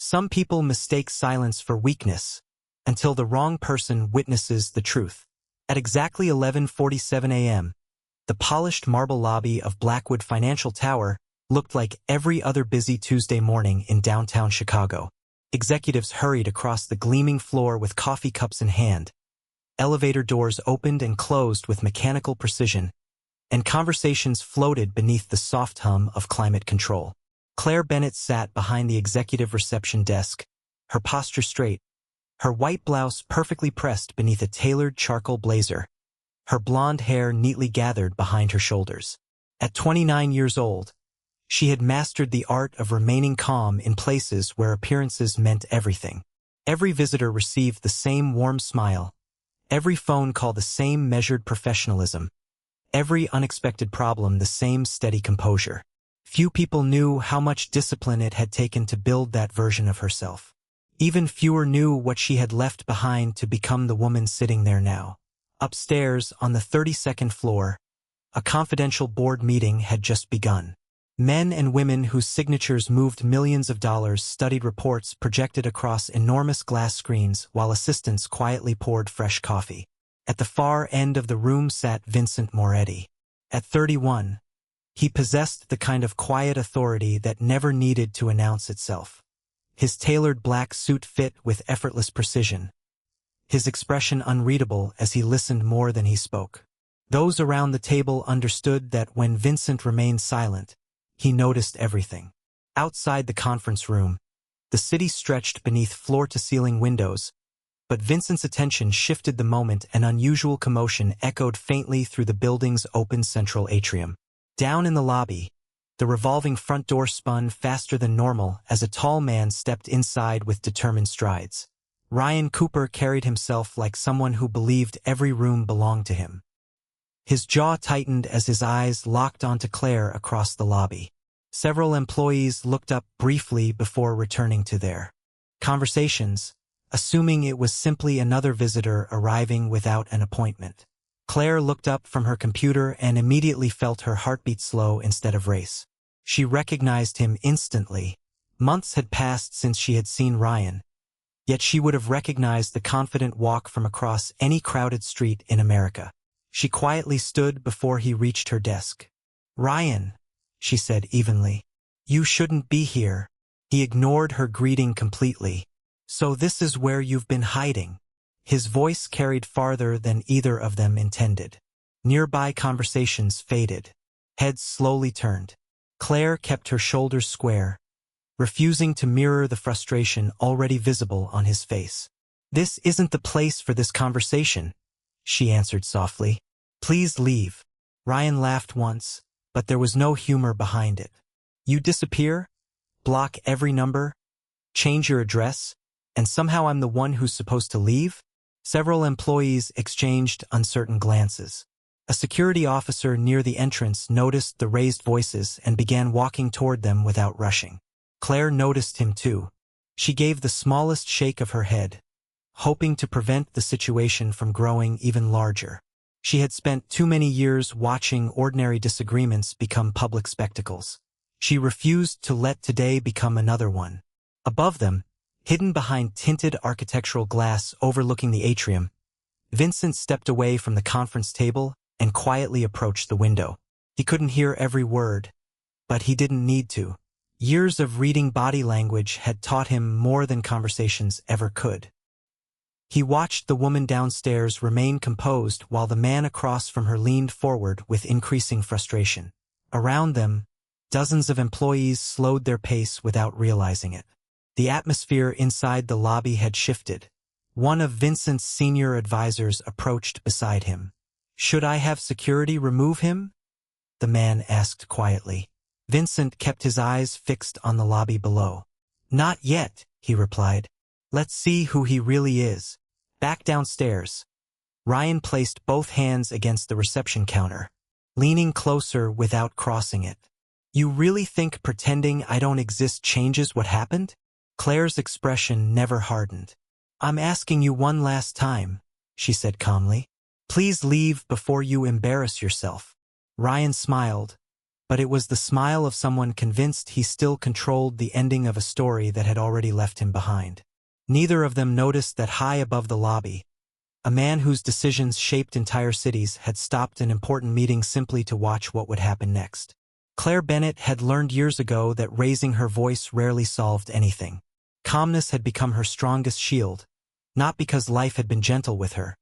Some people mistake silence for weakness, until the wrong person witnesses the truth. At exactly 11:47 a.m., the polished marble lobby of Blackwood Financial Tower looked like every other busy Tuesday morning in downtown Chicago. Executives hurried across the gleaming floor with coffee cups in hand. Elevator doors opened and closed with mechanical precision, and conversations floated beneath the soft hum of climate control. Claire Bennett sat behind the executive reception desk, her posture straight, her white blouse perfectly pressed beneath a tailored charcoal blazer, her blonde hair neatly gathered behind her shoulders. At 29 years old, she had mastered the art of remaining calm in places where appearances meant everything. Every visitor received the same warm smile, every phone call the same measured professionalism, every unexpected problem the same steady composure. Few people knew how much discipline it had taken to build that version of herself. Even fewer knew what she had left behind to become the woman sitting there now. Upstairs, on the 32nd floor, a confidential board meeting had just begun. Men and women whose signatures moved millions of dollars studied reports projected across enormous glass screens while assistants quietly poured fresh coffee. At the far end of the room sat Vincent Moretti. At 31, he possessed the kind of quiet authority that never needed to announce itself. His tailored black suit fit with effortless precision, his expression unreadable as he listened more than he spoke. Those around the table understood that when Vincent remained silent, he noticed everything. Outside the conference room, the city stretched beneath floor-to-ceiling windows, but Vincent's attention shifted the moment an unusual commotion echoed faintly through the building's open central atrium. Down in the lobby, the revolving front door spun faster than normal as a tall man stepped inside with determined strides. Ryan Cooper carried himself like someone who believed every room belonged to him. His jaw tightened as his eyes locked onto Claire across the lobby. Several employees looked up briefly before returning to their conversations, assuming it was simply another visitor arriving without an appointment. Claire looked up from her computer and immediately felt her heartbeat slow instead of race. She recognized him instantly. Months had passed since she had seen Ryan, yet she would have recognized the confident walk from across any crowded street in America. She quietly stood before he reached her desk. "Ryan," she said evenly, "you shouldn't be here." He ignored her greeting completely. "So this is where you've been hiding." His voice carried farther than either of them intended. Nearby conversations faded. Heads slowly turned. Claire kept her shoulders square, refusing to mirror the frustration already visible on his face. "This isn't the place for this conversation," she answered softly. "Please leave." Ryan laughed once, but there was no humor behind it. "You disappear? Block every number? Change your address? And somehow I'm the one who's supposed to leave?" Several employees exchanged uncertain glances. A security officer near the entrance noticed the raised voices and began walking toward them without rushing. Claire noticed him too. She gave the smallest shake of her head, hoping to prevent the situation from growing even larger. She had spent too many years watching ordinary disagreements become public spectacles. She refused to let today become another one. Above them, hidden behind tinted architectural glass overlooking the atrium, Vincent stepped away from the conference table and quietly approached the window. He couldn't hear every word, but he didn't need to. Years of reading body language had taught him more than conversations ever could. He watched the woman downstairs remain composed while the man across from her leaned forward with increasing frustration. Around them, dozens of employees slowed their pace without realizing it. The atmosphere inside the lobby had shifted. One of Vincent's senior advisors approached beside him. "Should I have security remove him?" the man asked quietly. Vincent kept his eyes fixed on the lobby below. "Not yet," he replied. "Let's see who he really is." Back downstairs, Ryan placed both hands against the reception counter, leaning closer without crossing it. "You really think pretending I don't exist changes what happened?" Claire's expression never hardened. "I'm asking you one last time," she said calmly. "Please leave before you embarrass yourself." Ryan smiled, but it was the smile of someone convinced he still controlled the ending of a story that had already left him behind. Neither of them noticed that high above the lobby, a man whose decisions shaped entire cities had stopped an important meeting simply to watch what would happen next. Claire Bennett had learned years ago that raising her voice rarely solved anything. Calmness had become her strongest shield, not because life had been gentle with her,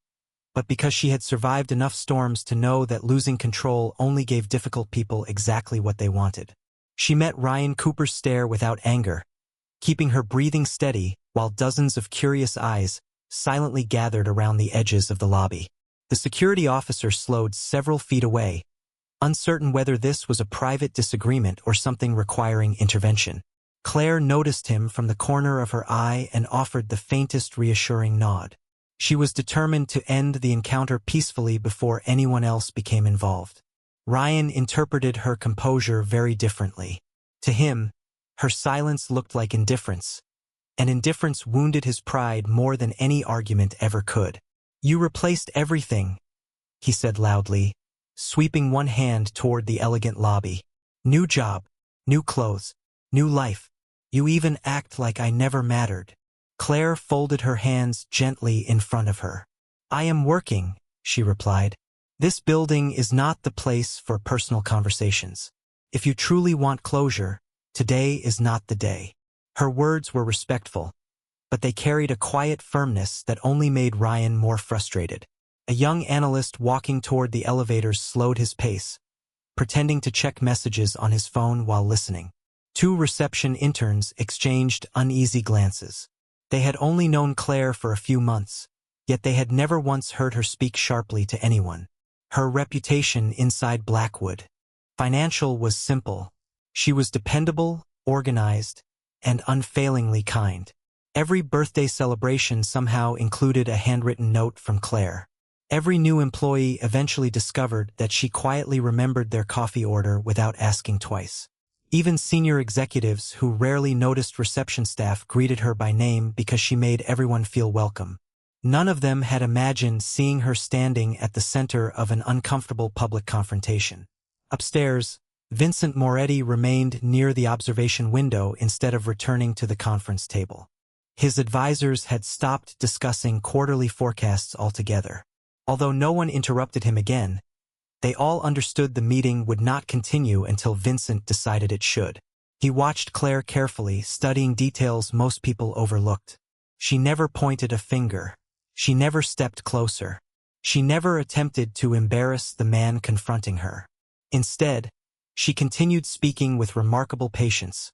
but because she had survived enough storms to know that losing control only gave difficult people exactly what they wanted. She met Ryan Cooper's stare without anger, keeping her breathing steady while dozens of curious eyes silently gathered around the edges of the lobby. The security officer slowed several feet away, uncertain whether this was a private disagreement or something requiring intervention. Claire noticed him from the corner of her eye and offered the faintest reassuring nod. She was determined to end the encounter peacefully before anyone else became involved. Ryan interpreted her composure very differently. To him, her silence looked like indifference, and indifference wounded his pride more than any argument ever could. "You replaced everything," he said loudly, sweeping one hand toward the elegant lobby. "New job, new clothes, new life. You even act like I never mattered." Claire folded her hands gently in front of her. "I am working," she replied. "This building is not the place for personal conversations. If you truly want closure, today is not the day." Her words were respectful, but they carried a quiet firmness that only made Ryan more frustrated. A young analyst walking toward the elevators slowed his pace, pretending to check messages on his phone while listening. Two reception interns exchanged uneasy glances. They had only known Claire for a few months, yet they had never once heard her speak sharply to anyone. Her reputation inside Blackwood Financial was simple. She was dependable, organized, and unfailingly kind. Every birthday celebration somehow included a handwritten note from Claire. Every new employee eventually discovered that she quietly remembered their coffee order without asking twice. Even senior executives who rarely noticed reception staff greeted her by name because she made everyone feel welcome. None of them had imagined seeing her standing at the center of an uncomfortable public confrontation. Upstairs, Vincent Moretti remained near the observation window instead of returning to the conference table. His advisors had stopped discussing quarterly forecasts altogether. Although no one interrupted him again, they all understood the meeting would not continue until Vincent decided it should. He watched Claire carefully, studying details most people overlooked. She never pointed a finger. She never stepped closer. She never attempted to embarrass the man confronting her. Instead, she continued speaking with remarkable patience,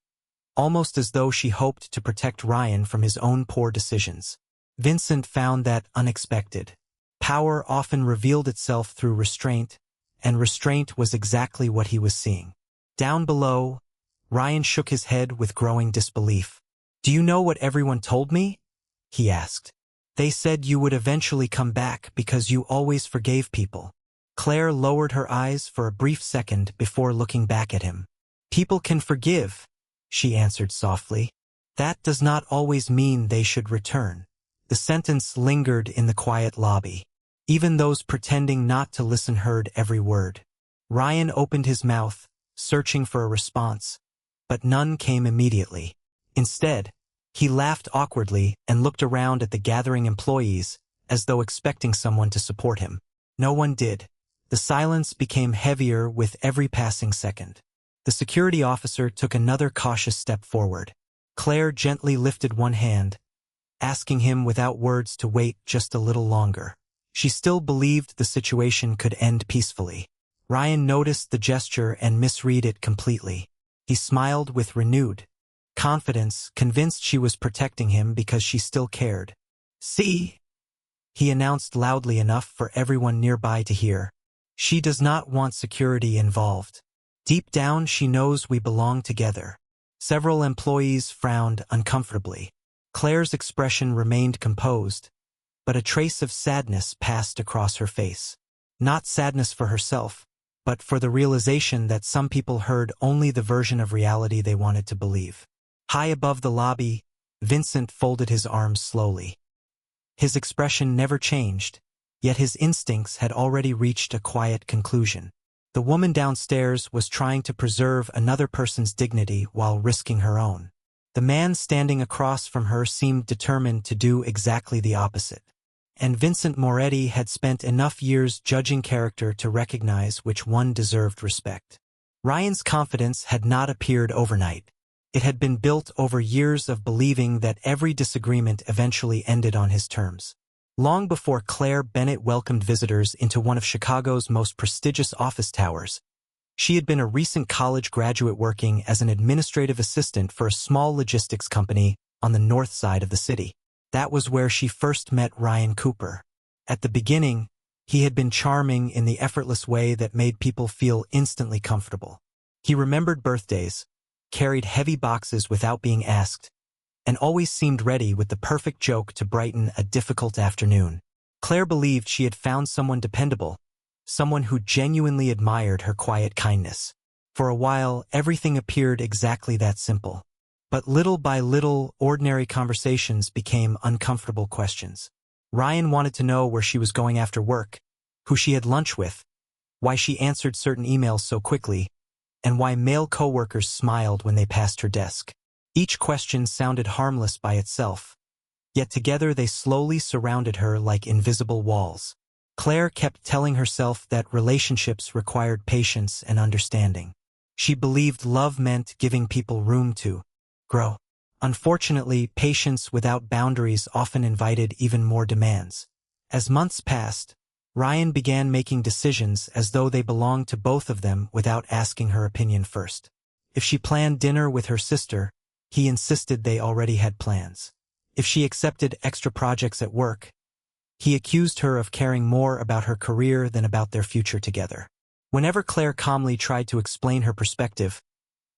almost as though she hoped to protect Ryan from his own poor decisions. Vincent found that unexpected. Power often revealed itself through restraint, and restraint was exactly what he was seeing. Down below, Ryan shook his head with growing disbelief. "Do you know what everyone told me?" he asked. "They said you would eventually come back because you always forgave people." Claire lowered her eyes for a brief second before looking back at him. "People can forgive," she answered softly. "That does not always mean they should return." The sentence lingered in the quiet lobby. Even those pretending not to listen heard every word. Ryan opened his mouth, searching for a response, but none came immediately. Instead, he laughed awkwardly and looked around at the gathering employees as though expecting someone to support him. No one did. The silence became heavier with every passing second. The security officer took another cautious step forward. Claire gently lifted one hand, asking him without words to wait just a little longer. She still believed the situation could end peacefully. Ryan noticed the gesture and misread it completely. He smiled with renewed confidence, convinced she was protecting him because she still cared. "See?" he announced loudly enough for everyone nearby to hear. "She does not want security involved. Deep down she knows we belong together." Several employees frowned uncomfortably. Claire's expression remained composed, but a trace of sadness passed across her face. Not sadness for herself, but for the realization that some people heard only the version of reality they wanted to believe. High above the lobby, Vincent folded his arms slowly. His expression never changed, yet his instincts had already reached a quiet conclusion. The woman downstairs was trying to preserve another person's dignity while risking her own. The man standing across from her seemed determined to do exactly the opposite. And Vincent Moretti had spent enough years judging character to recognize which one deserved respect. Ryan's confidence had not appeared overnight. It had been built over years of believing that every disagreement eventually ended on his terms. Long before Claire Bennett welcomed visitors into one of Chicago's most prestigious office towers, she had been a recent college graduate working as an administrative assistant for a small logistics company on the north side of the city. That was where she first met Ryan Cooper. At the beginning, he had been charming in the effortless way that made people feel instantly comfortable. He remembered birthdays, carried heavy boxes without being asked, and always seemed ready with the perfect joke to brighten a difficult afternoon. Claire believed she had found someone dependable, someone who genuinely admired her quiet kindness. For a while, everything appeared exactly that simple. But little by little, ordinary conversations became uncomfortable questions. Ryan wanted to know where she was going after work, who she had lunch with, why she answered certain emails so quickly, and why male coworkers smiled when they passed her desk. Each question sounded harmless by itself, yet together they slowly surrounded her like invisible walls. Claire kept telling herself that relationships required patience and understanding. She believed love meant giving people room to grow. Unfortunately, patience without boundaries often invited even more demands. As months passed, Ryan began making decisions as though they belonged to both of them without asking her opinion first. If she planned dinner with her sister, he insisted they already had plans. If she accepted extra projects at work, he accused her of caring more about her career than about their future together. Whenever Claire calmly tried to explain her perspective,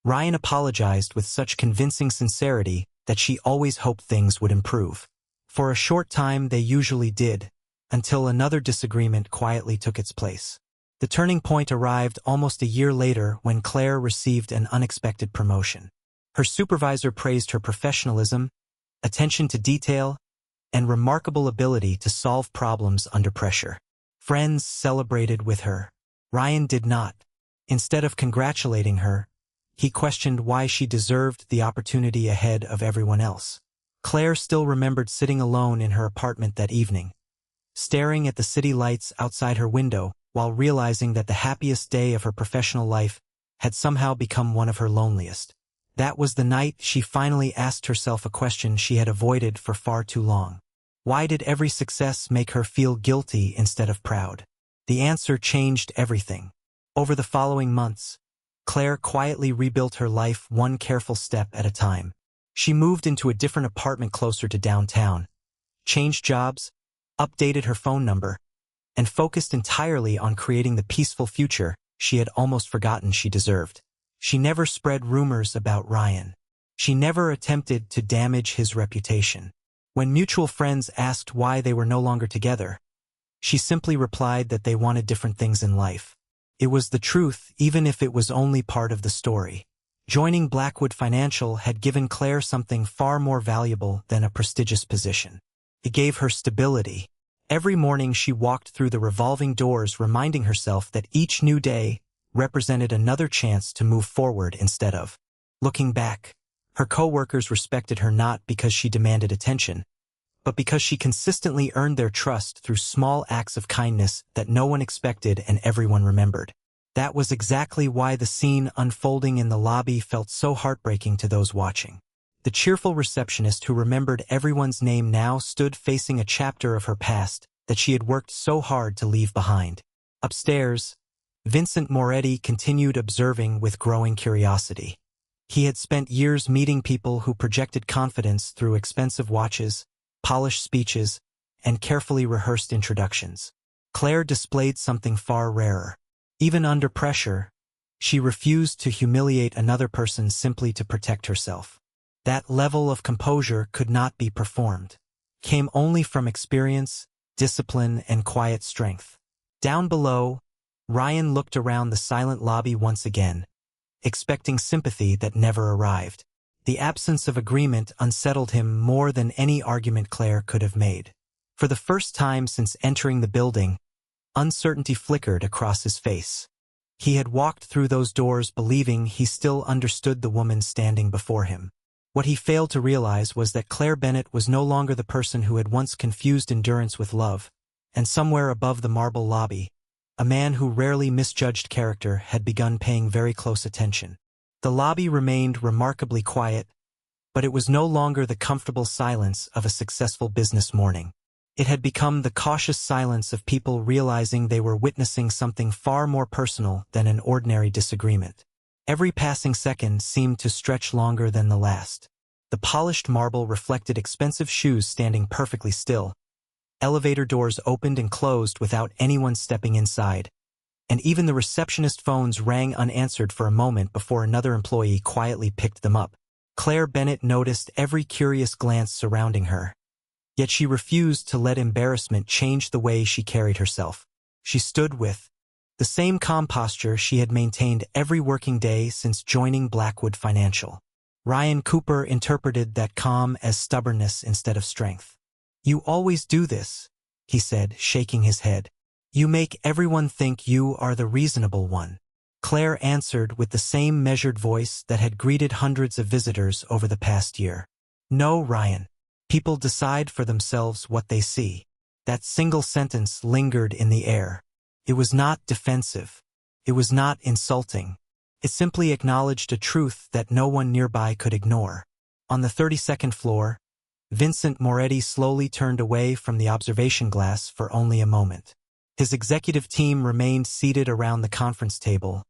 Ryan apologized with such convincing sincerity that she always hoped things would improve. For a short time they usually did, until another disagreement quietly took its place. The turning point arrived almost a year later when Claire received an unexpected promotion. Her supervisor praised her professionalism, attention to detail, and remarkable ability to solve problems under pressure. Friends celebrated with her. Ryan did not. Instead of congratulating her, he questioned why she deserved the opportunity ahead of everyone else. Claire still remembered sitting alone in her apartment that evening, staring at the city lights outside her window while realizing that the happiest day of her professional life had somehow become one of her loneliest. That was the night she finally asked herself a question she had avoided for far too long. Why did every success make her feel guilty instead of proud? The answer changed everything. Over the following months, Claire quietly rebuilt her life one careful step at a time. She moved into a different apartment closer to downtown, changed jobs, updated her phone number, and focused entirely on creating the peaceful future she had almost forgotten she deserved. She never spread rumors about Ryan. She never attempted to damage his reputation. When mutual friends asked why they were no longer together, she simply replied that they wanted different things in life. It was the truth, even if it was only part of the story. Joining Blackwood Financial had given Claire something far more valuable than a prestigious position. It gave her stability. Every morning she walked through the revolving doors reminding herself that each new day represented another chance to move forward instead of looking back. Her coworkers respected her not because she demanded attention, but because she consistently earned their trust through small acts of kindness that no one expected and everyone remembered. That was exactly why the scene unfolding in the lobby felt so heartbreaking to those watching. The cheerful receptionist who remembered everyone's name now stood facing a chapter of her past that she had worked so hard to leave behind. Upstairs, Vincent Moretti continued observing with growing curiosity. He had spent years meeting people who projected confidence through expensive watches, polished speeches, and carefully rehearsed introductions. Claire displayed something far rarer. Even under pressure, she refused to humiliate another person simply to protect herself. That level of composure could not be performed. Came only from experience, discipline, and quiet strength. Down below, Ryan looked around the silent lobby once again, expecting sympathy that never arrived. The absence of agreement unsettled him more than any argument Claire could have made. For the first time since entering the building, uncertainty flickered across his face. He had walked through those doors believing he still understood the woman standing before him. What he failed to realize was that Claire Bennett was no longer the person who had once confused endurance with love, and somewhere above the marble lobby, a man who rarely misjudged character had begun paying very close attention. The lobby remained remarkably quiet, but it was no longer the comfortable silence of a successful business morning. It had become the cautious silence of people realizing they were witnessing something far more personal than an ordinary disagreement. Every passing second seemed to stretch longer than the last. The polished marble reflected expensive shoes standing perfectly still. Elevator doors opened and closed without anyone stepping inside, and even the receptionist phones rang unanswered for a moment before another employee quietly picked them up. Claire Bennett noticed every curious glance surrounding her. Yet she refused to let embarrassment change the way she carried herself. She stood with the same calm posture she had maintained every working day since joining Blackwood Financial. Ryan Cooper interpreted that calm as stubbornness instead of strength. "You always do this," he said, shaking his head. "You make everyone think you are the reasonable one." Claire answered with the same measured voice that had greeted hundreds of visitors over the past year. "No, Ryan. People decide for themselves what they see." That single sentence lingered in the air. It was not defensive. It was not insulting. It simply acknowledged a truth that no one nearby could ignore. On the 32nd floor, Vincent Moretti slowly turned away from the observation glass for only a moment. His executive team remained seated around the conference table,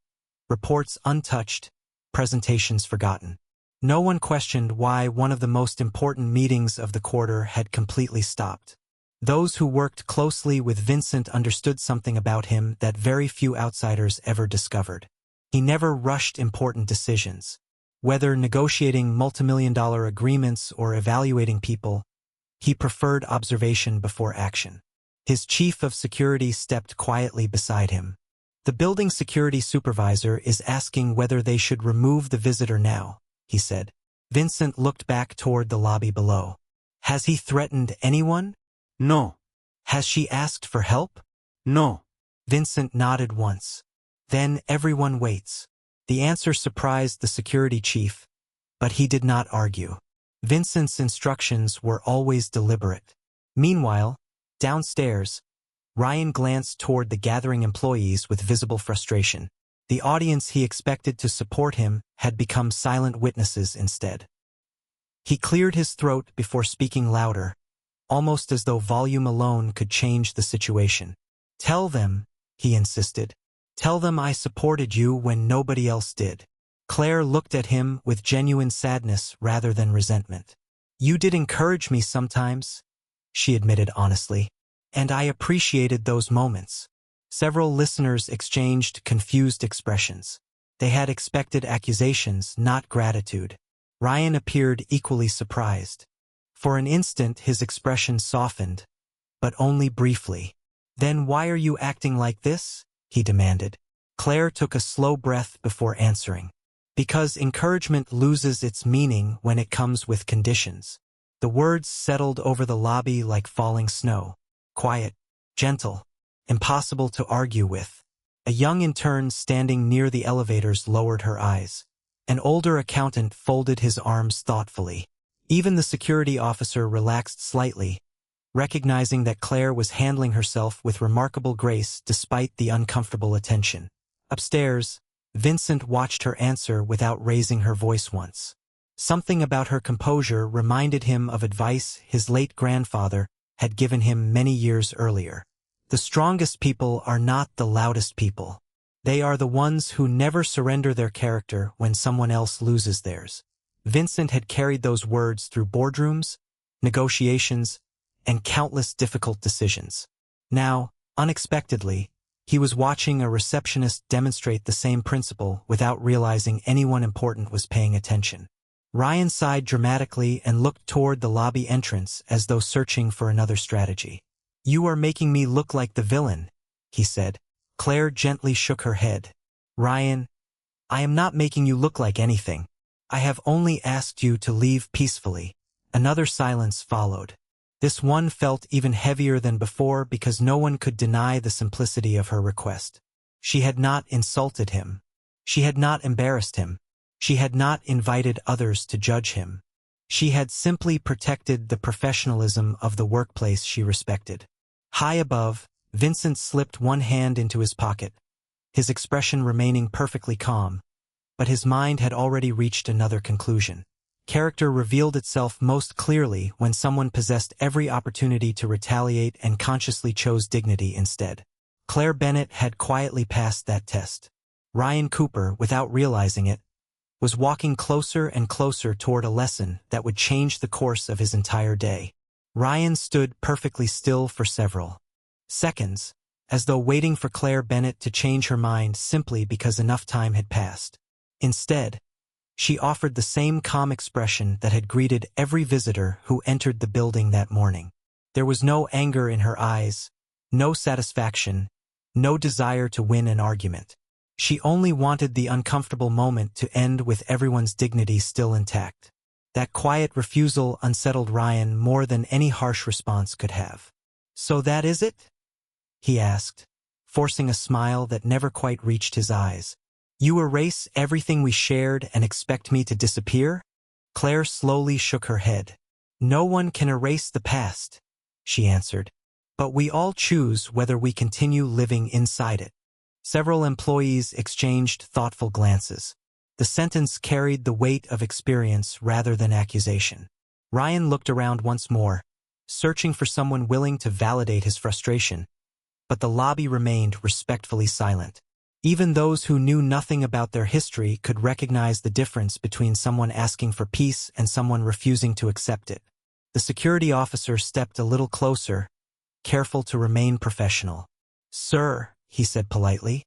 reports untouched, presentations forgotten. No one questioned why one of the most important meetings of the quarter had completely stopped. Those who worked closely with Vincent understood something about him that very few outsiders ever discovered. He never rushed important decisions. Whether negotiating multimillion-dollar agreements or evaluating people, he preferred observation before action. His chief of security stepped quietly beside him. "The building security supervisor is asking whether they should remove the visitor now," he said. Vincent looked back toward the lobby below. "Has he threatened anyone?" No. "Has she asked for help?" No. Vincent nodded once. "Then everyone waits." The answer surprised the security chief, but he did not argue. Vincent's instructions were always deliberate. Meanwhile, downstairs, Ryan glanced toward the gathering employees with visible frustration. The audience he expected to support him had become silent witnesses instead. He cleared his throat before speaking louder, almost as though volume alone could change the situation. "Tell them," he insisted. "Tell them I supported you when nobody else did." Claire looked at him with genuine sadness rather than resentment. "You did encourage me sometimes," she admitted honestly, "and I appreciated those moments." Several listeners exchanged confused expressions. They had expected accusations, not gratitude. Ryan appeared equally surprised. For an instant his expression softened, but only briefly. "Then why are you acting like this?" he demanded. Claire took a slow breath before answering. "Because encouragement loses its meaning when it comes with conditions." The words settled over the lobby like falling snow. Quiet, gentle, impossible to argue with. A young intern standing near the elevators lowered her eyes. An older accountant folded his arms thoughtfully. Even the security officer relaxed slightly, recognizing that Claire was handling herself with remarkable grace despite the uncomfortable attention. Upstairs, Vincent watched her answer without raising her voice once. Something about her composure reminded him of advice his late grandfather had given him many years earlier. The strongest people are not the loudest people. They are the ones who never surrender their character when someone else loses theirs. Vincent had carried those words through boardrooms, negotiations, and countless difficult decisions. Now, unexpectedly, he was watching a receptionist demonstrate the same principle without realizing anyone important was paying attention. Ryan sighed dramatically and looked toward the lobby entrance as though searching for another strategy. "You are making me look like the villain," he said. Claire gently shook her head. "Ryan, I am not making you look like anything. I have only asked you to leave peacefully." Another silence followed. This one felt even heavier than before because no one could deny the simplicity of her request. She had not insulted him. She had not embarrassed him. She had not invited others to judge him. She had simply protected the professionalism of the workplace she respected. High above, Vincent slipped one hand into his pocket, his expression remaining perfectly calm, but his mind had already reached another conclusion. Character revealed itself most clearly when someone possessed every opportunity to retaliate and consciously chose dignity instead. Claire Bennett had quietly passed that test. Ryan Cooper, without realizing it, was walking closer and closer toward a lesson that would change the course of his entire day. Ryan stood perfectly still for several seconds, as though waiting for Claire Bennett to change her mind simply because enough time had passed. Instead, she offered the same calm expression that had greeted every visitor who entered the building that morning. There was no anger in her eyes, no satisfaction, no desire to win an argument. She only wanted the uncomfortable moment to end with everyone's dignity still intact. That quiet refusal unsettled Ryan more than any harsh response could have. "So that is it?" he asked, forcing a smile that never quite reached his eyes. "You erase everything we shared and expect me to disappear?" Claire slowly shook her head. "No one can erase the past," she answered, "but we all choose whether we continue living inside it." Several employees exchanged thoughtful glances. The sentence carried the weight of experience rather than accusation. Ryan looked around once more, searching for someone willing to validate his frustration, but the lobby remained respectfully silent. Even those who knew nothing about their history could recognize the difference between someone asking for peace and someone refusing to accept it. The security officer stepped a little closer, careful to remain professional. "Sir," he said politely,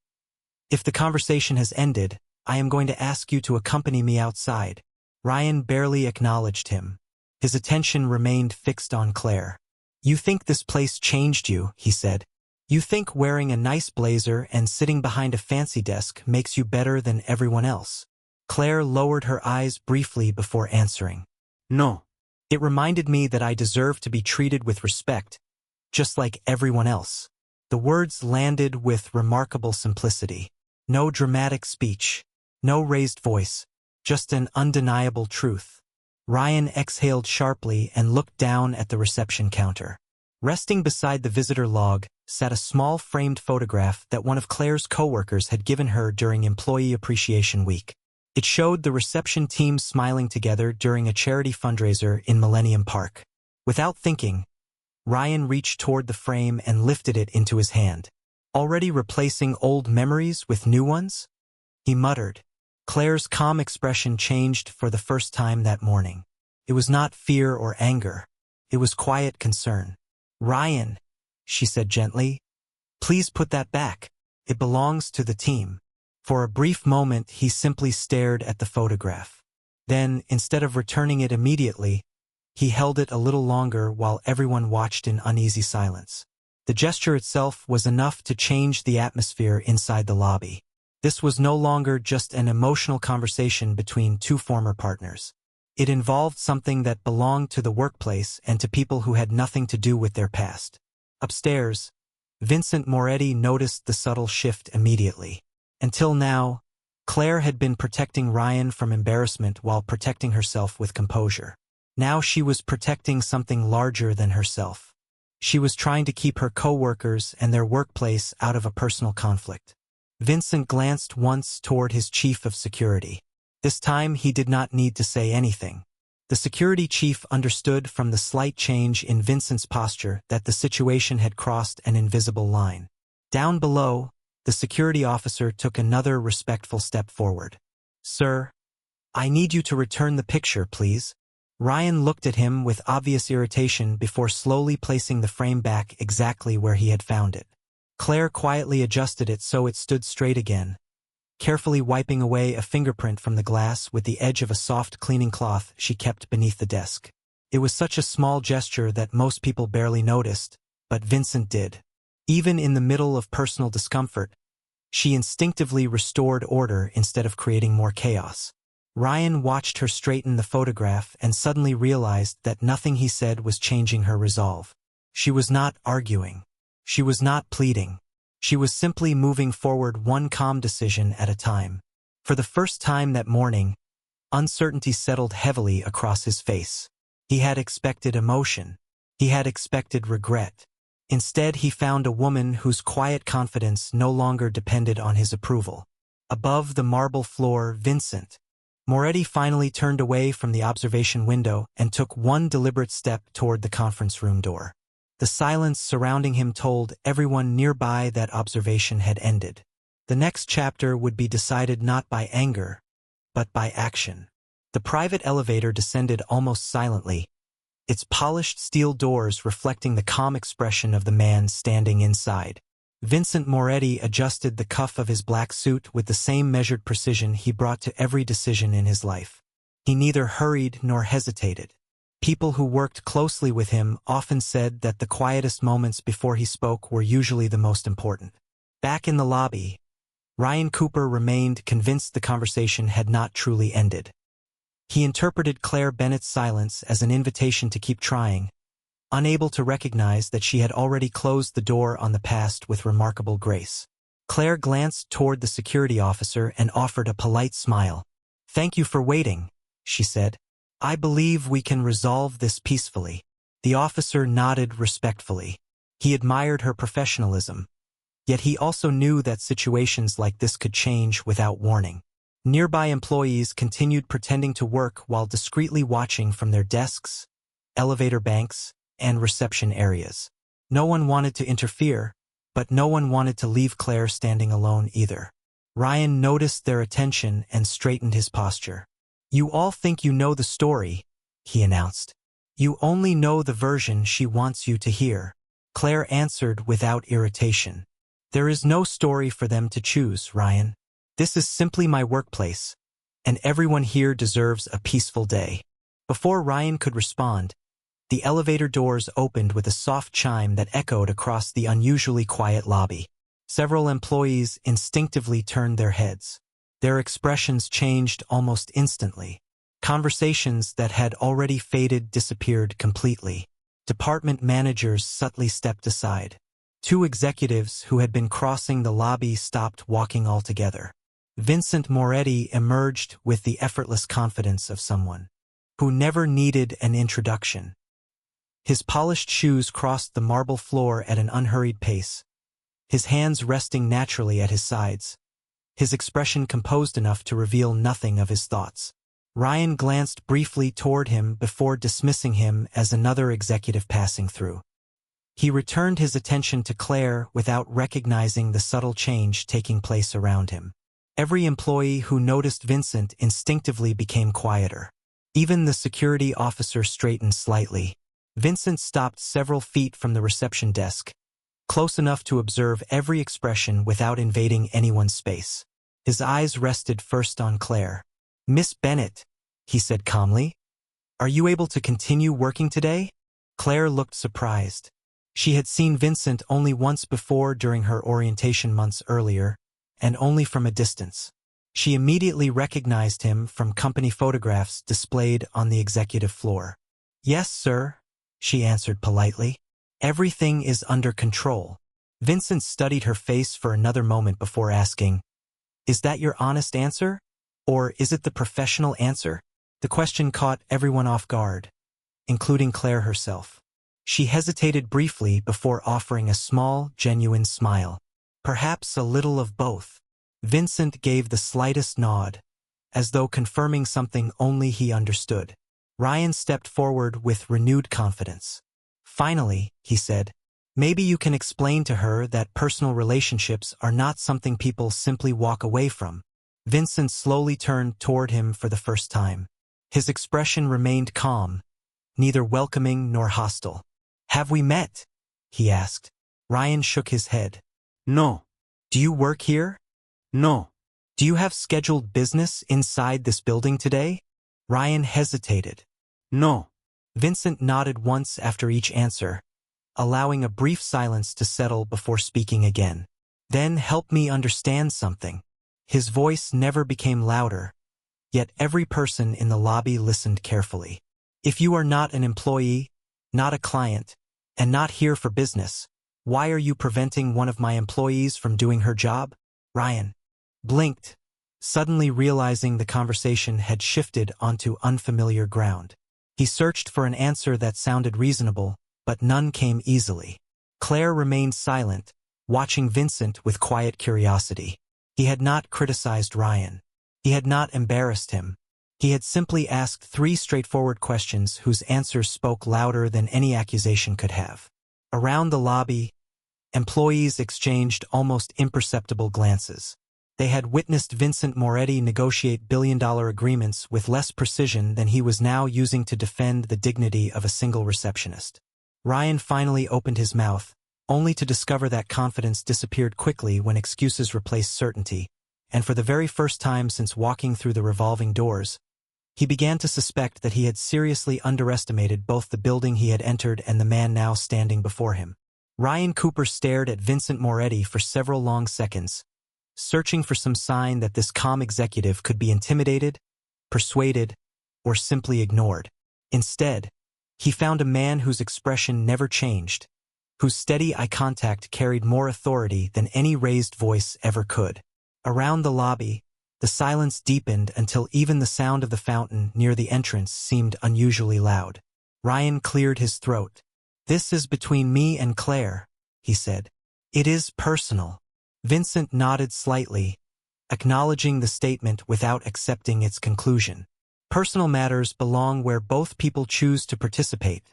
"if the conversation has ended, I am going to ask you to accompany me outside." Ryan barely acknowledged him. His attention remained fixed on Claire. "You think this place changed you," he said. "You think wearing a nice blazer and sitting behind a fancy desk makes you better than everyone else." Claire lowered her eyes briefly before answering. "No. It reminded me that I deserve to be treated with respect, just like everyone else." The words landed with remarkable simplicity. No dramatic speech, no raised voice, just an undeniable truth. Ryan exhaled sharply and looked down at the reception counter. Resting beside the visitor log sat a small framed photograph that one of Claire's coworkers had given her during Employee Appreciation Week. It showed the reception team smiling together during a charity fundraiser in Millennium Park. Without thinking, Ryan reached toward the frame and lifted it into his hand. "Already replacing old memories with new ones?" he muttered. Claire's calm expression changed for the first time that morning. It was not fear or anger. It was quiet concern. "Ryan," she said gently, "please put that back. It belongs to the team." For a brief moment, he simply stared at the photograph. Then, instead of returning it immediately, he held it a little longer while everyone watched in uneasy silence. The gesture itself was enough to change the atmosphere inside the lobby. This was no longer just an emotional conversation between two former partners. It involved something that belonged to the workplace and to people who had nothing to do with their past. Upstairs, Vincent Moretti noticed the subtle shift immediately. Until now, Claire had been protecting Ryan from embarrassment while protecting herself with composure. Now she was protecting something larger than herself. She was trying to keep her coworkers and their workplace out of a personal conflict. Vincent glanced once toward his chief of security. This time he did not need to say anything. The security chief understood from the slight change in Vincent's posture that the situation had crossed an invisible line. Down below, the security officer took another respectful step forward. "Sir, I need you to return the picture, please." Ryan looked at him with obvious irritation before slowly placing the frame back exactly where he had found it. Claire quietly adjusted it so it stood straight again, carefully wiping away a fingerprint from the glass with the edge of a soft cleaning cloth she kept beneath the desk. It was such a small gesture that most people barely noticed, but Vincent did. Even in the middle of personal discomfort, she instinctively restored order instead of creating more chaos. Ryan watched her straighten the photograph and suddenly realized that nothing he said was changing her resolve. She was not arguing. She was not pleading. She was simply moving forward one calm decision at a time. For the first time that morning, uncertainty settled heavily across his face. He had expected emotion. He had expected regret. Instead, he found a woman whose quiet confidence no longer depended on his approval. Above the marble floor, Vincent Moretti finally turned away from the observation window and took one deliberate step toward the conference room door. The silence surrounding him told everyone nearby that observation had ended. The next chapter would be decided not by anger, but by action. The private elevator descended almost silently, its polished steel doors reflecting the calm expression of the man standing inside. Vincent Moretti adjusted the cuff of his black suit with the same measured precision he brought to every decision in his life. He neither hurried nor hesitated. People who worked closely with him often said that the quietest moments before he spoke were usually the most important. Back in the lobby, Ryan Cooper remained convinced the conversation had not truly ended. He interpreted Claire Bennett's silence as an invitation to keep trying, unable to recognize that she had already closed the door on the past with remarkable grace. Claire glanced toward the security officer and offered a polite smile. "Thank you for waiting," she said. "I believe we can resolve this peacefully." The officer nodded respectfully. He admired her professionalism, yet he also knew that situations like this could change without warning. Nearby employees continued pretending to work while discreetly watching from their desks, elevator banks, and reception areas. No one wanted to interfere, but no one wanted to leave Claire standing alone either. Ryan noticed their attention and straightened his posture. "You all think you know the story," he announced. "You only know the version she wants you to hear." Claire answered without irritation. "There is no story for them to choose, Ryan. This is simply my workplace, and everyone here deserves a peaceful day." Before Ryan could respond, the elevator doors opened with a soft chime that echoed across the unusually quiet lobby. Several employees instinctively turned their heads. Their expressions changed almost instantly. Conversations that had already faded disappeared completely. Department managers subtly stepped aside. Two executives who had been crossing the lobby stopped walking altogether. Vincent Moretti emerged with the effortless confidence of someone who never needed an introduction. His polished shoes crossed the marble floor at an unhurried pace, his hands resting naturally at his sides, his expression composed enough to reveal nothing of his thoughts. Ryan glanced briefly toward him before dismissing him as another executive passing through. He returned his attention to Claire without recognizing the subtle change taking place around him. Every employee who noticed Vincent instinctively became quieter. Even the security officer straightened slightly. Vincent stopped several feet from the reception desk, close enough to observe every expression without invading anyone's space. His eyes rested first on Claire. "Miss Bennett," he said calmly, "are you able to continue working today?" Claire looked surprised. She had seen Vincent only once before during her orientation months earlier, and only from a distance. She immediately recognized him from company photographs displayed on the executive floor. "Yes, sir," she answered politely. "Everything is under control." Vincent studied her face for another moment before asking, "Is that your honest answer? Or is it the professional answer?" The question caught everyone off guard, including Claire herself. She hesitated briefly before offering a small, genuine smile. "Perhaps a little of both." Vincent gave the slightest nod, as though confirming something only he understood. Ryan stepped forward with renewed confidence. "Finally," he said, "maybe you can explain to her that personal relationships are not something people simply walk away from." Vincent slowly turned toward him for the first time. His expression remained calm, neither welcoming nor hostile. "Have we met?" he asked. Ryan shook his head. No. "Do you work here?" No. "Do you have scheduled business inside this building today?" Ryan hesitated. No. Vincent nodded once after each answer, allowing a brief silence to settle before speaking again. "Then help me understand something." His voice never became louder, yet every person in the lobby listened carefully. "If you are not an employee, not a client, and not here for business, Why are you preventing one of my employees from doing her job? Ryan blinked, suddenly realizing the conversation had shifted onto unfamiliar ground. He searched for an answer that sounded reasonable, but none came easily. Claire remained silent, watching Vincent with quiet curiosity. He had not criticized Ryan. He had not embarrassed him. He had simply asked 3 straightforward questions whose answers spoke louder than any accusation could have. Around the lobby, employees exchanged almost imperceptible glances. They had witnessed Vincent Moretti negotiate billion-dollar agreements with less precision than he was now using to defend the dignity of a single receptionist. Ryan finally opened his mouth, only to discover that confidence disappeared quickly when excuses replaced certainty, and for the very first time since walking through the revolving doors, he began to suspect that he had seriously underestimated both the building he had entered and the man now standing before him. Ryan Cooper stared at Vincent Moretti for several long seconds, searching for some sign that this calm executive could be intimidated, persuaded, or simply ignored. Instead, he found a man whose expression never changed, whose steady eye contact carried more authority than any raised voice ever could. Around the lobby, the silence deepened until even the sound of the fountain near the entrance seemed unusually loud. Ryan cleared his throat. "This is between me and Claire," he said. "It is personal." Vincent nodded slightly, acknowledging the statement without accepting its conclusion. "Personal matters belong where both people choose to participate,"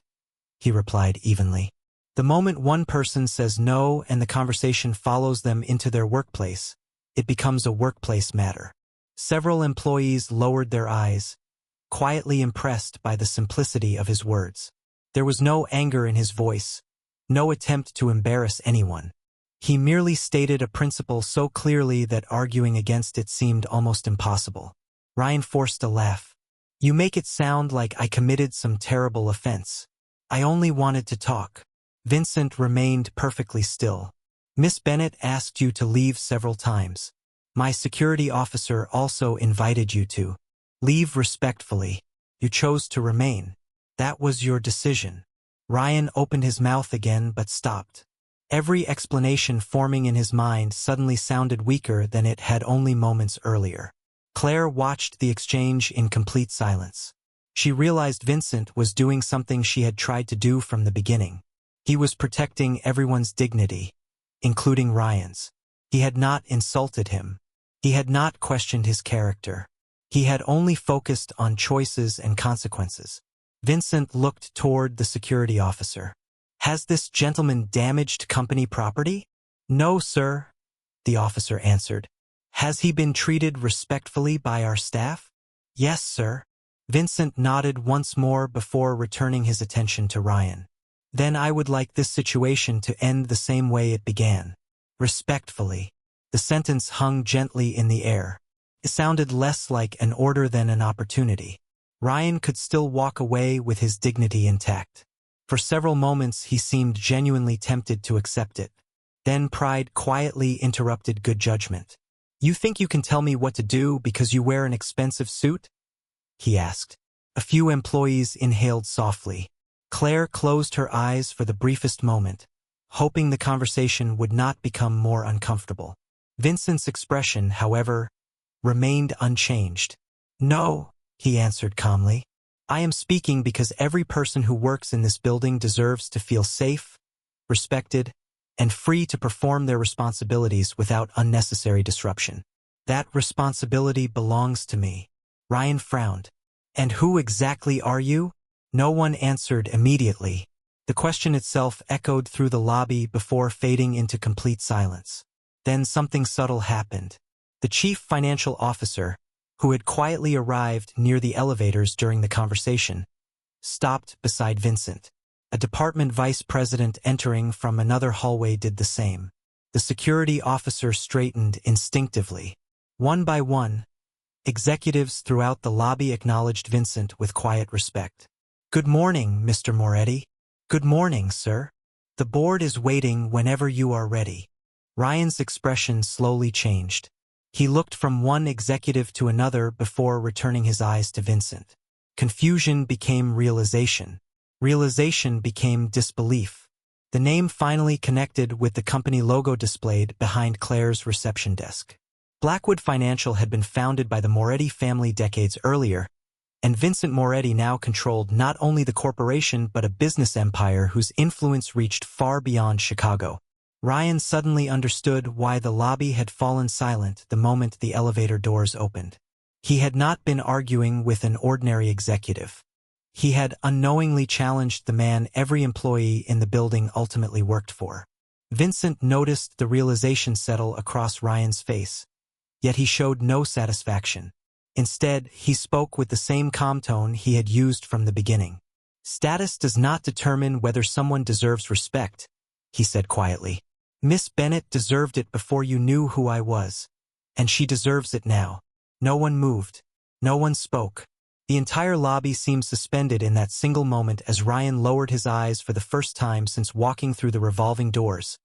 he replied evenly. "The moment one person says no and the conversation follows them into their workplace, it becomes a workplace matter." Several employees lowered their eyes, quietly impressed by the simplicity of his words. There was no anger in his voice, no attempt to embarrass anyone. He merely stated a principle so clearly that arguing against it seemed almost impossible. Ryan forced a laugh. "You make it sound like I committed some terrible offense. I only wanted to talk." Vincent remained perfectly still. "Miss Bennett asked you to leave several times. My security officer also invited you to leave respectfully. You chose to remain. That was your decision." Ryan opened his mouth again but stopped. Every explanation forming in his mind suddenly sounded weaker than it had only moments earlier. Claire watched the exchange in complete silence. She realized Vincent was doing something she had tried to do from the beginning. He was protecting everyone's dignity, including Ryan's. He had not insulted him. He had not questioned his character. He had only focused on choices and consequences. Vincent looked toward the security officer. "Has this gentleman damaged company property?" "No, sir," the officer answered. "Has he been treated respectfully by our staff?" "Yes, sir." Vincent nodded once more before returning his attention to Ryan. "Then I would like this situation to end the same way it began. Respectfully." The sentence hung gently in the air. It sounded less like an order than an opportunity. Ryan could still walk away with his dignity intact. For several moments he seemed genuinely tempted to accept it. Then pride quietly interrupted good judgment. "You think you can tell me what to do because you wear an expensive suit?" he asked. A few employees inhaled softly. Claire closed her eyes for the briefest moment, hoping the conversation would not become more uncomfortable. Vincent's expression, however, remained unchanged. "No," he answered calmly. "I am speaking because every person who works in this building deserves to feel safe, respected, and free to perform their responsibilities without unnecessary disruption. That responsibility belongs to me." Ryan frowned. "And who exactly are you?" No one answered immediately. The question itself echoed through the lobby before fading into complete silence. Then something subtle happened. The chief financial officer, who had quietly arrived near the elevators during the conversation, stopped beside Vincent. A department vice president entering from another hallway did the same. The security officer straightened instinctively. One by one, executives throughout the lobby acknowledged Vincent with quiet respect. "Good morning, Mr. Moretti." "Good morning, sir. The board is waiting whenever you are ready." Ryan's expression slowly changed. He looked from one executive to another before returning his eyes to Vincent. Confusion became realization. Realization became disbelief. The name finally connected with the company logo displayed behind Claire's reception desk. Blackwood Financial had been founded by the Moretti family decades earlier, and Vincent Moretti now controlled not only the corporation but a business empire whose influence reached far beyond Chicago. Ryan suddenly understood why the lobby had fallen silent the moment the elevator doors opened. He had not been arguing with an ordinary executive. He had unknowingly challenged the man every employee in the building ultimately worked for. Vincent noticed the realization settle across Ryan's face, yet he showed no satisfaction. Instead, he spoke with the same calm tone he had used from the beginning. "Status does not determine whether someone deserves respect," he said quietly. "Miss Bennett deserved it before you knew who I was, and she deserves it now." No one moved. No one spoke. The entire lobby seemed suspended in that single moment as Ryan lowered his eyes for the first time since walking through the revolving doors,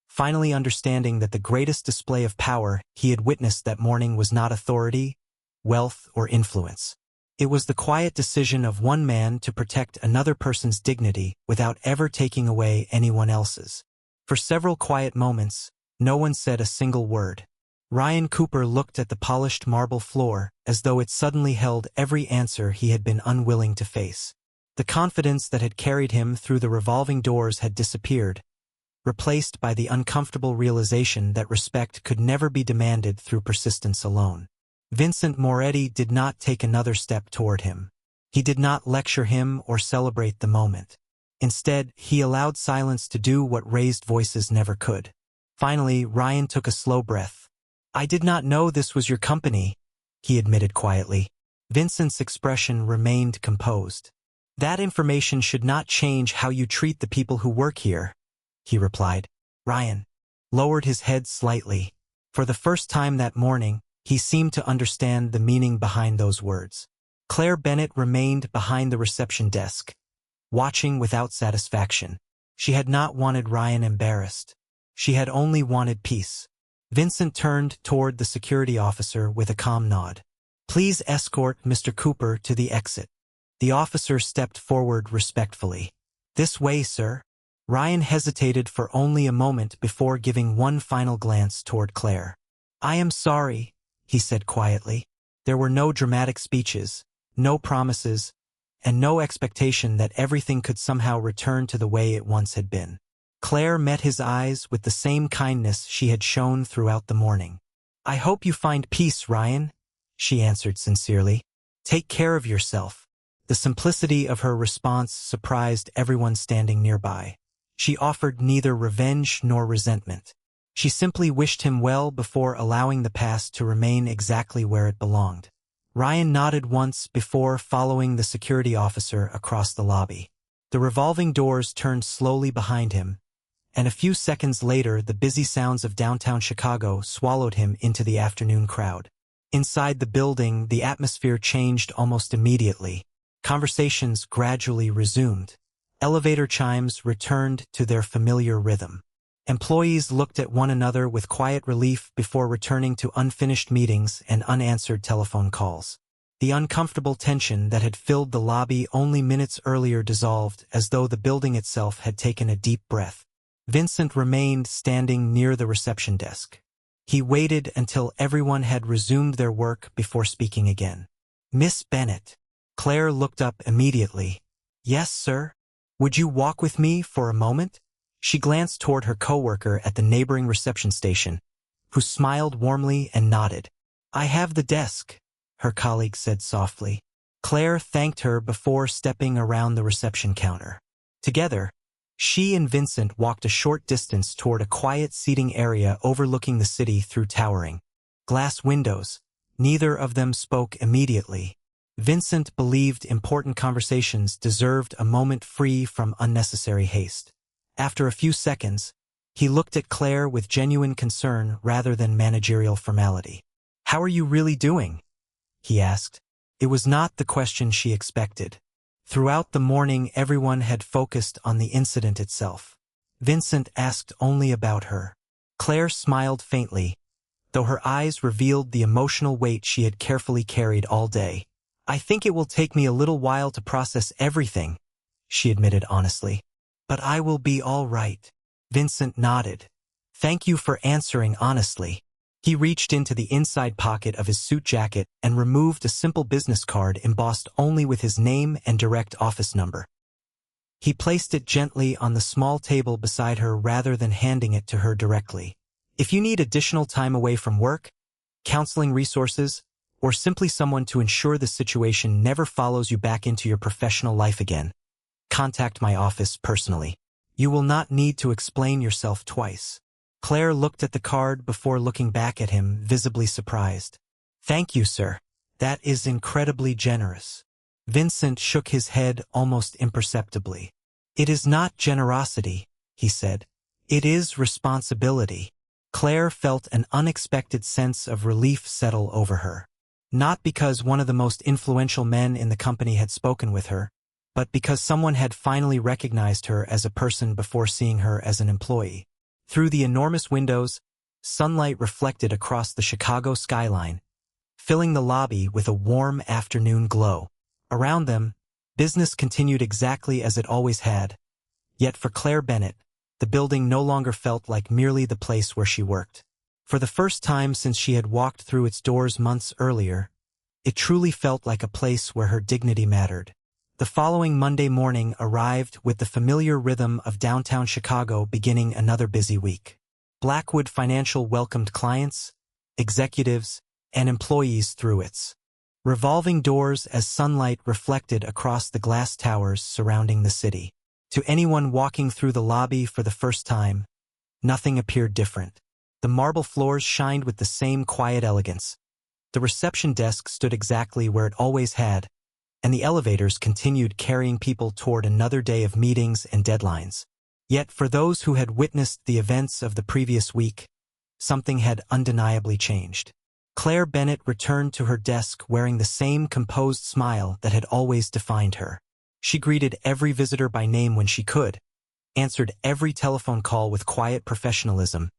finally understanding that the greatest display of power he had witnessed that morning was not authority, wealth, or influence. It was the quiet decision of one man to protect another person's dignity without ever taking away anyone else's. For several quiet moments, no one said a single word. Ryan Cooper looked at the polished marble floor as though it suddenly held every answer he had been unwilling to face. The confidence that had carried him through the revolving doors had disappeared, replaced by the uncomfortable realization that respect could never be demanded through persistence alone. Vincent Moretti did not take another step toward him. He did not lecture him or celebrate the moment. Instead, he allowed silence to do what raised voices never could. Finally, Ryan took a slow breath. "I did not know this was your company," he admitted quietly. Vincent's expression remained composed. "That information should not change how you treat the people who work here," he replied. Ryan lowered his head slightly. For the first time that morning, he seemed to understand the meaning behind those words. Claire Bennett remained behind the reception desk, watching without satisfaction. She had not wanted Ryan embarrassed. She had only wanted peace. Vincent turned toward the security officer with a calm nod. "Please escort Mr. Cooper to the exit." The officer stepped forward respectfully. "This way, sir." Ryan hesitated for only a moment before giving one final glance toward Claire. "I am sorry," he said quietly. There were no dramatic speeches, no promises, and no expectation that everything could somehow return to the way it once had been. Claire met his eyes with the same kindness she had shown throughout the morning. "I hope you find peace, Ryan," she answered sincerely. "Take care of yourself." The simplicity of her response surprised everyone standing nearby. She offered neither revenge nor resentment. She simply wished him well before allowing the past to remain exactly where it belonged. Ryan nodded once before following the security officer across the lobby. The revolving doors turned slowly behind him, and a few seconds later the busy sounds of downtown Chicago swallowed him into the afternoon crowd. Inside the building, the atmosphere changed almost immediately. Conversations gradually resumed. Elevator chimes returned to their familiar rhythm. Employees looked at one another with quiet relief before returning to unfinished meetings and unanswered telephone calls. The uncomfortable tension that had filled the lobby only minutes earlier dissolved as though the building itself had taken a deep breath. Vincent remained standing near the reception desk. He waited until everyone had resumed their work before speaking again. "Miss Bennett." Claire looked up immediately. "Yes, sir. Would you walk with me for a moment?" She glanced toward her coworker at the neighboring reception station, who smiled warmly and nodded. "I have the desk," her colleague said softly. Claire thanked her before stepping around the reception counter. Together, she and Vincent walked a short distance toward a quiet seating area overlooking the city through towering glass windows. Neither of them spoke immediately. Vincent believed important conversations deserved a moment free from unnecessary haste. After a few seconds, he looked at Claire with genuine concern rather than managerial formality. "How are you really doing?" he asked. It was not the question she expected. Throughout the morning, everyone had focused on the incident itself. Vincent asked only about her. Claire smiled faintly, though her eyes revealed the emotional weight she had carefully carried all day. "I think it will take me a little while to process everything," she admitted honestly. But I will be all right. Vincent nodded. Thank you for answering honestly. He reached into the inside pocket of his suit jacket and removed a simple business card embossed only with his name and direct office number. He placed it gently on the small table beside her rather than handing it to her directly. If you need additional time away from work, counseling resources, or simply someone to ensure the situation never follows you back into your professional life again, contact my office personally. You will not need to explain yourself twice. Claire looked at the card before looking back at him, visibly surprised. Thank you, sir. That is incredibly generous. Vincent shook his head almost imperceptibly. It is not generosity, he said. It is responsibility. Claire felt an unexpected sense of relief settle over her. Not because one of the most influential men in the company had spoken with her, but because someone had finally recognized her as a person before seeing her as an employee. Through the enormous windows, sunlight reflected across the Chicago skyline, filling the lobby with a warm afternoon glow. Around them, business continued exactly as it always had. Yet for Claire Bennett, the building no longer felt like merely the place where she worked. For the first time since she had walked through its doors months earlier, it truly felt like a place where her dignity mattered. The following Monday morning arrived with the familiar rhythm of downtown Chicago beginning another busy week. Blackwood Financial welcomed clients, executives, and employees through its revolving doors as sunlight reflected across the glass towers surrounding the city. To anyone walking through the lobby for the first time, nothing appeared different. The marble floors shined with the same quiet elegance. The reception desk stood exactly where it always had, and the elevators continued carrying people toward another day of meetings and deadlines. Yet for those who had witnessed the events of the previous week, something had undeniably changed. Claire Bennett returned to her desk wearing the same composed smile that had always defined her. She greeted every visitor by name when she could, answered every telephone call with quiet professionalism,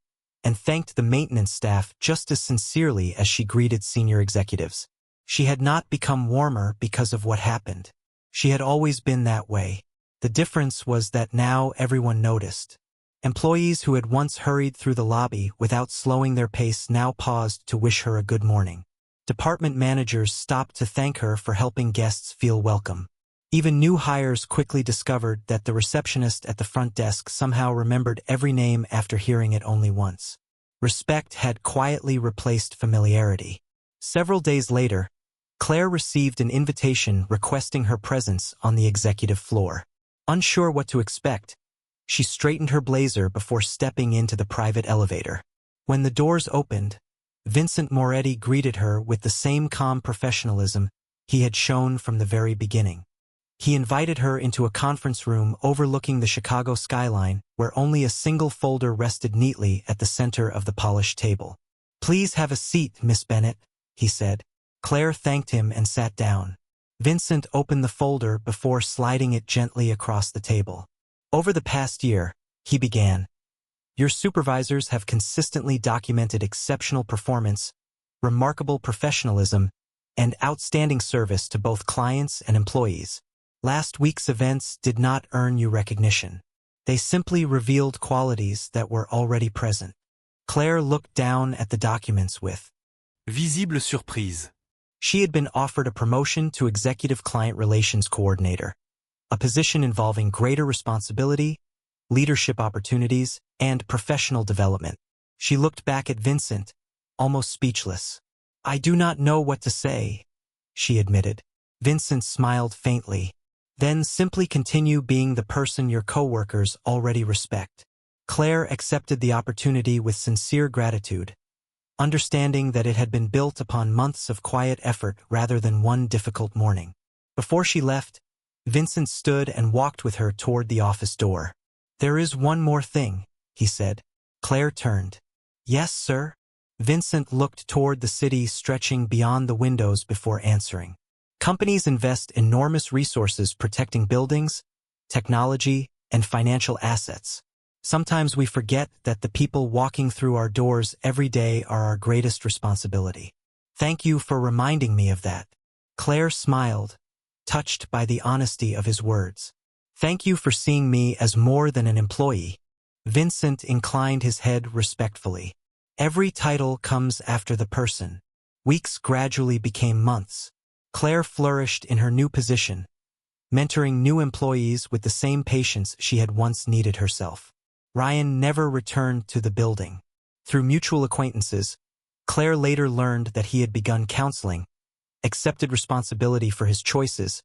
and thanked the maintenance staff just as sincerely as she greeted senior executives. She had not become warmer because of what happened. She had always been that way. The difference was that now everyone noticed. Employees who had once hurried through the lobby without slowing their pace now paused to wish her a good morning. Department managers stopped to thank her for helping guests feel welcome. Even new hires quickly discovered that the receptionist at the front desk somehow remembered every name after hearing it only once. Respect had quietly replaced familiarity. Several days later, Claire received an invitation requesting her presence on the executive floor. Unsure what to expect, she straightened her blazer before stepping into the private elevator. When the doors opened, Vincent Moretti greeted her with the same calm professionalism he had shown from the very beginning. He invited her into a conference room overlooking the Chicago skyline, where only a single folder rested neatly at the center of the polished table. "Please have a seat, Miss Bennett," he said. Claire thanked him and sat down. Vincent opened the folder before sliding it gently across the table. "Over the past year," he began, "your supervisors have consistently documented exceptional performance, remarkable professionalism, and outstanding service to both clients and employees. Last week's events did not earn you recognition. They simply revealed qualities that were already present." Claire looked down at the documents with visible surprise. She had been offered a promotion to Executive Client Relations Coordinator, a position involving greater responsibility, leadership opportunities, and professional development. She looked back at Vincent, almost speechless. "I do not know what to say," she admitted. Vincent smiled faintly. "Then simply continue being the person your coworkers already respect." Claire accepted the opportunity with sincere gratitude, understanding that it had been built upon months of quiet effort rather than one difficult morning. Before she left, Vincent stood and walked with her toward the office door. "There is one more thing," he said. Claire turned. "Yes, sir?" Vincent looked toward the city stretching beyond the windows before answering. "Companies invest enormous resources protecting buildings, technology, and financial assets. Sometimes we forget that the people walking through our doors every day are our greatest responsibility. Thank you for reminding me of that." Claire smiled, touched by the honesty of his words. Thank you for seeing me as more than an employee. Vincent inclined his head respectfully. Every title comes after the person. Weeks gradually became months. Claire flourished in her new position, mentoring new employees with the same patience she had once needed herself. Ryan never returned to the building. Through mutual acquaintances, Claire later learned that he had begun counseling, accepted responsibility for his choices,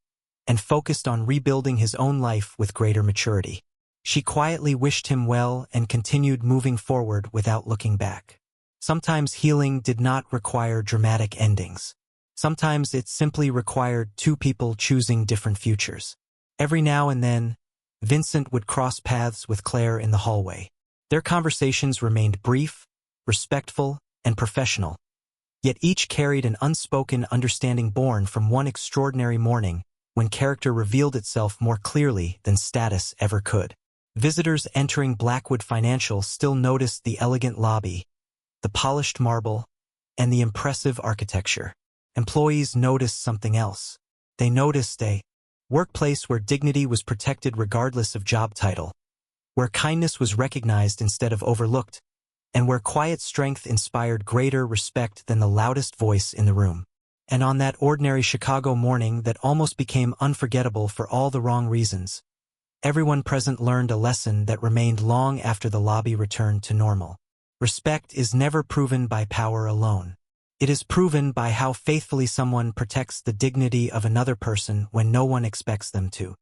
and focused on rebuilding his own life with greater maturity. She quietly wished him well and continued moving forward without looking back. Sometimes healing did not require dramatic endings. Sometimes it simply required two people choosing different futures. Every now and then, Vincent would cross paths with Claire in the hallway. Their conversations remained brief, respectful, and professional, yet each carried an unspoken understanding born from one extraordinary morning when character revealed itself more clearly than status ever could. Visitors entering Blackwood Financial still noticed the elegant lobby, the polished marble, and the impressive architecture. Employees noticed something else. They noticed a workplace where dignity was protected regardless of job title, where kindness was recognized instead of overlooked, and where quiet strength inspired greater respect than the loudest voice in the room. And on that ordinary Chicago morning that almost became unforgettable for all the wrong reasons, everyone present learned a lesson that remained long after the lobby returned to normal. Respect is never proven by power alone. It is proven by how faithfully someone protects the dignity of another person when no one expects them to.